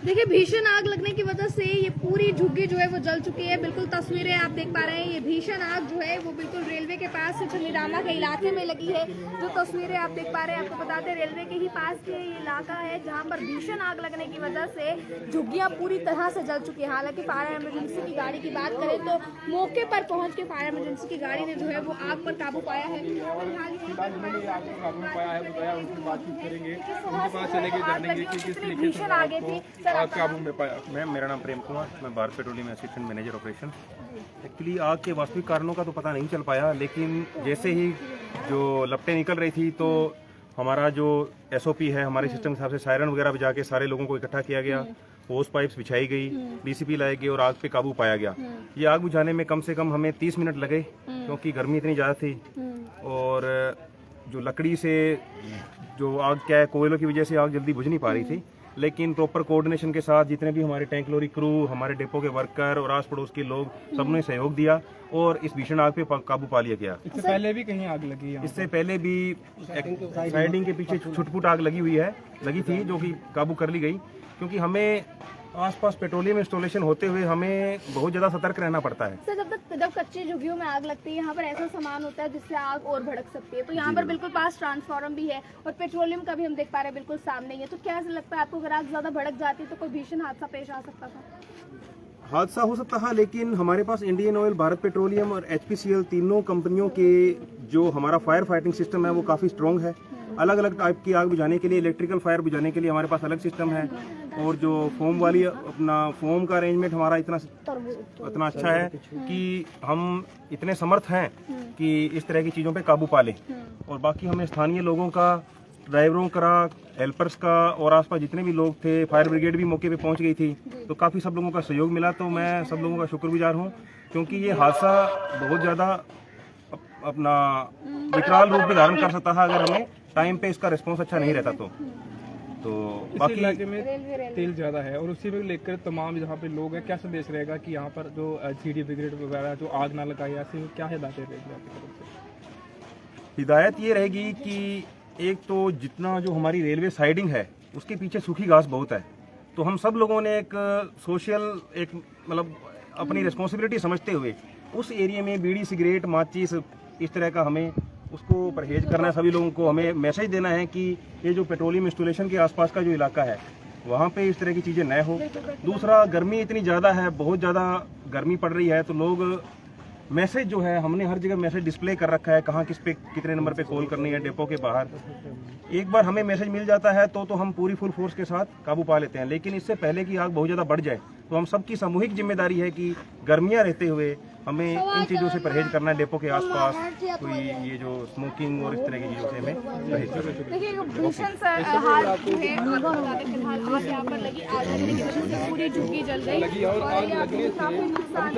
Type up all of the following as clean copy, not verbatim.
देखिए, भीषण आग लगने की वजह से ये पूरी झुग्गी जो है वो जल चुकी है। बिल्कुल तस्वीरें आप देख पा रहे हैं। ये भीषण आग जो है वो बिल्कुल रेलवे के पास चंदीरामा के इलाके में लगी है। जो तस्वीरें आप देख पा रहे हैं, आपको बताते हैं रेलवे के ही पास के ये इलाका है जहां पर भीषण आग लगने की वजह से झुग्गियां पूरी तरह से जल चुकी है। हालांकि फायर इमरजेंसी की गाड़ी की बात करें तो मौके पर पहुंच के फायर इमरजेंसी की गाड़ी ने जो है वो आग पर काबू पाया है। भीषण आगे थी काबू में पाया। मैम, मेरा नाम प्रेम कुमार, मैं भारत पेट्रोलियम में असिस्टेंट मैनेजर ऑपरेशन। एक्चुअली आग के वास्तविक कारणों का तो पता नहीं चल पाया, लेकिन जैसे ही जो लपटें निकल रही थी तो हमारा जो एसओपी है, हमारे सिस्टम के हिसाब से सायरन वगैरह बजा के सारे लोगों को इकट्ठा किया गया, होस पाइप्स बिछाई गई, डीसीपी लाए गए और आग पे काबू पाया गया। ये आग बुझाने में कम से कम हमें 30 मिनट लगे, क्योंकि गर्मी इतनी ज़्यादा थी और जो लकड़ी से जो आग क्या है, कोयलों की वजह से आग जल्दी बुझ नहीं पा रही थी। लेकिन प्रॉपर कोऑर्डिनेशन के साथ जितने भी हमारे टैंक लॉरी क्रू, हमारे डिपो के वर्कर और आस पड़ोस के लोग, सबने सहयोग दिया और इस भीषण आग पे काबू पा लिया गया। इससे पहले भी कहीं आग लगी है? इससे पहले भी साइडिंग के पीछे छुटपुट आग लगी थी जो कि काबू कर ली गई, क्योंकि हमें आसपास पेट्रोलियम इंस्टॉलेशन होते हुए हमें बहुत ज्यादा सतर्क रहना पड़ता है। सर, जब कच्ची झुग्गियों में आग लगती है, यहाँ पर ऐसा सामान होता है जिससे आग और भड़क सकती है। तो यहाँ पर बिल्कुल पास ट्रांसफार्मर भी है और पेट्रोलियम का भी हम देख पा रहे हैं बिल्कुल सामने ही है। तो क्या ऐसा लगता है आपको, अगर आग ज्यादा भड़क जाती तो कोई भीषण हादसा पेश आ सकता था? हादसा हो सकता है, लेकिन हमारे पास इंडियन ऑयल, भारत पेट्रोलियम और एचपीसीएल तीनों कंपनियों के जो हमारा फायर फाइटिंग सिस्टम है वो काफ़ी स्ट्रॉन्ग है। अलग अलग टाइप की आग बुझाने के लिए, इलेक्ट्रिकल फायर बुझाने के लिए हमारे पास अलग सिस्टम है, और जो फोम वाली अपना फोम का अरेंजमेंट हमारा इतना अच्छा है कि हम इतने समर्थ हैं कि इस तरह की चीज़ों पे काबू पा लें। और बाकी हमें स्थानीय लोगों का, ड्राइवरों का, हेल्पर्स का और आसपास जितने भी लोग थे, फायर ब्रिगेड भी मौके पे पहुंच गई थी, तो काफ़ी सब लोगों का सहयोग मिला। तो मैं सब लोगों का शुक्रगुजार हूं, क्योंकि ये हादसा बहुत ज़्यादा अपना विकराल रूप में धारण कर सकता था अगर हमें टाइम पे इसका रिस्पॉन्स अच्छा नहीं रहता तो बाकी इलाके में तेल ज़्यादा है और उसी में लेकर तमाम जहाँ पे लोग हैं, क्या संदेश रहेगा कि यहाँ पर जो सीडी ब्रिगेड वगैरह जो आग ना लगाए, ऐसे में क्या हिदायत रहेगी आपकी तरफ से? हिदायत ये रहेगी कि एक तो जितना जो हमारी रेलवे साइडिंग है उसके पीछे सूखी घास बहुत है, तो हम सब लोगों ने एक सोशल मतलब अपनी रिस्पॉन्सिबिलिटी समझते हुए उस एरिया में बीड़ी, सिगरेट, माचिस इस तरह का हमें उसको परहेज करना है। सभी लोगों को हमें मैसेज देना है कि ये जो पेट्रोलियम इंस्टॉलेशन के आसपास का जो इलाका है वहाँ पे इस तरह की चीज़ें न हो। दूसरा, गर्मी इतनी ज़्यादा है, बहुत ज़्यादा गर्मी पड़ रही है, तो लोग मैसेज जो है हमने हर जगह मैसेज डिस्प्ले कर रखा है, कहाँ किस पे कितने नंबर पे कॉल करनी है डिपो के बाहर। एक बार हमें मैसेज मिल जाता है तो हम पूरी फुल फोर्स के साथ काबू पा लेते हैं। लेकिन इससे पहले कि आग बहुत ज़्यादा बढ़ जाए तो हम सबकी सामूहिक जिम्मेदारी है कि गर्मियाँ रहते हुए हमें इन चीज़ों से परहेज करना है। डिपो के आसपास कोई ये जो स्मोकिंग और इस तरह की चीज़ों से हमें परहेज करना है। देखिए, भीषण हाल है, यहाँ पर लगी आग लगने की वजह से पूरी झुग्गी जल गई और काफी नुकसान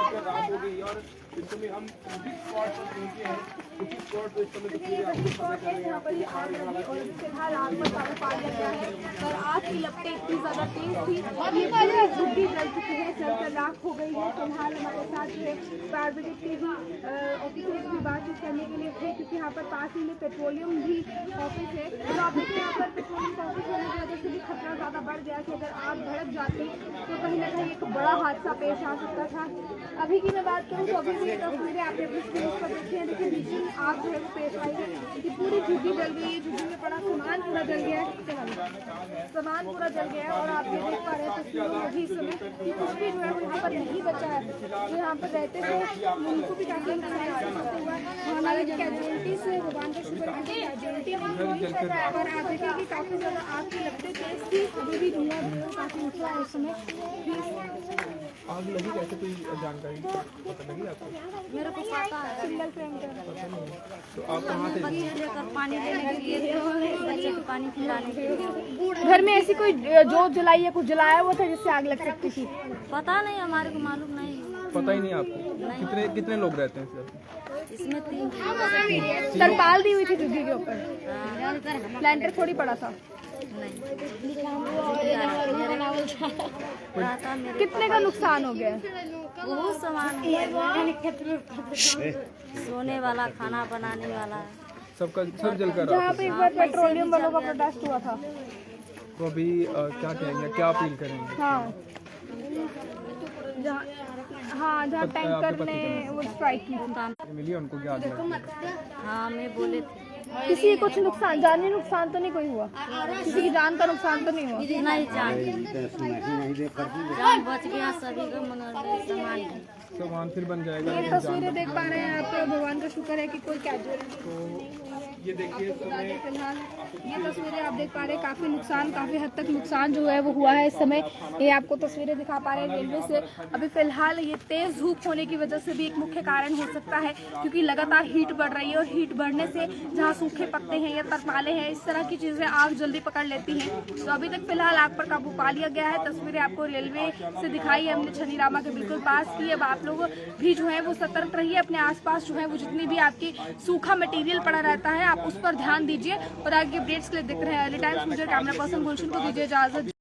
रात हो गई और इस समय हम उसी स्पॉट पर पहुंचे हैं, उसी स्पॉट पे इस समय यहाँ पर ये आग लगी और फिलहाल आग पर काबू पा लिया गया है। और आग की लपटें इतनी ज्यादा तेज थी और ये पूरी झुग्गी जल चुकी है, जलकर राख हो गई है। फिलहाल हमारे साथ जो है फायर ब्रिगेड के भी ऑफिसर्स भी बातचीत करने के लिए थे, क्योंकि यहाँ पर पास ही में पेट्रोलियम भी ऑफिस है। तो ऑफिस यहाँ पर पेट्रोलियम ऑफिस होने की वजह से भी खतरा ज़्यादा बढ़ गया कि अगर आग भड़क जाती तो कहीं ना कहीं एक बड़ा हादसा पेश आ सकता था। अभी की मैं बात करूँ तो अभी भी तस्वीरें आपने अपनी स्क्रीन पर देखी हैं। देखिए, भीषण आग जो है वो पेश आई है कि पूरी झुग्गी जल गई है, झुग्गी में पड़ा सामान पूरा जल गया है, सामान पूरा जल गया है। और आप ये देख पा रहे हैं तस्वीरों में भी इस समय कि कुछ भी जो है वो यहाँ पर नहीं बचा है। जो यहाँ पर रहते थे उनको भी काफी नुकसान हुआ है। हमारे कैजुअलिटी से भगवान का शुक्र है, कैजुअलिटी और आप देखें कि काफी ज्यादा आग की लपटें तेज थी। अभी भी धुआं काफी निकला है इस समय। आग लगी कैसे, कोई जानकारी पता लगी आपको? मेरे को पता है, सिंगल फ्रेम तो आप कहाँ थे? पानी देने के लिए, बच्चे को पानी पिलाने के लिए। घर में ऐसी कोई जो जलाई या कुछ जलाया हुआ था जिससे आग लग सकती थी? पता नहीं, हमारे को मालूम नहीं। पता ही नहीं आपको? कितने लोग रहते हैं इसमें 3 तरपाल दी हुई थी झुग्गी के ऊपर, प्लांटर थोड़ी पड़ा था। नहीं रहा मेरे कितने का नुकसान हो गया है? बहुत सामान है। सोने वाला, खाना बनाने वाला, सबका सब जल कर जहाँ रहा पे एक बार पेट्रोलियम वालों का प्रोटेस्ट हुआ था। तो अभी क्या कहेंगे, क्या अपील करेंगे? हाँ जहाँ टैंकर ने वो स्ट्राइक की थी। मिली उनको क्या आग लगी? हाँ मैं बोले थे किसी कुछ नुकसान, जानी नुकसान तो नहीं कोई हुआ? किसी की जान का नुकसान तो नहीं हुआ? नहीं जान बच गया सभी का, मगर सामान है। सामान फिर बन जाएगा। ये तस्वीरें देख पा रहे हैं आप, भगवान का शुक्र है कि कोई कैजुअलिटी ये देखिए फिलहाल ये तस्वीरें आप देख पा रहे हैं, काफी नुकसान, काफी हद तक नुकसान जो है वो हुआ है इस समय। ये आपको तस्वीरें दिखा पा रहे हैं रेलवे से। अभी फिलहाल ये तेज धूप होने की वजह से भी एक मुख्य कारण हो सकता है, क्योंकि लगातार हीट बढ़ रही है और हीट बढ़ने से जहाँ सूखे पत्ते हैं या तरपाले हैं, इस तरह की चीजें आग जल्दी पकड़ लेती हैं। तो अभी तक फिलहाल आग पर काबू पा लिया गया है। तस्वीरें आपको रेलवे से दिखाई है हमने, छनी रामा के बिल्कुल पास की। अब आप लोग भी जो है वो सतर्क रहिए, अपने आसपास जो है वो जितनी भी आपकी सूखा मटेरियल पड़ा रहता है आप उस पर ध्यान दीजिए। और आगे अपडेट्स के लिए देख रहे हैं अर्ली टाइम्स। मुझे कैमरा पर्सन गुलशन को दीजिए इजाजत।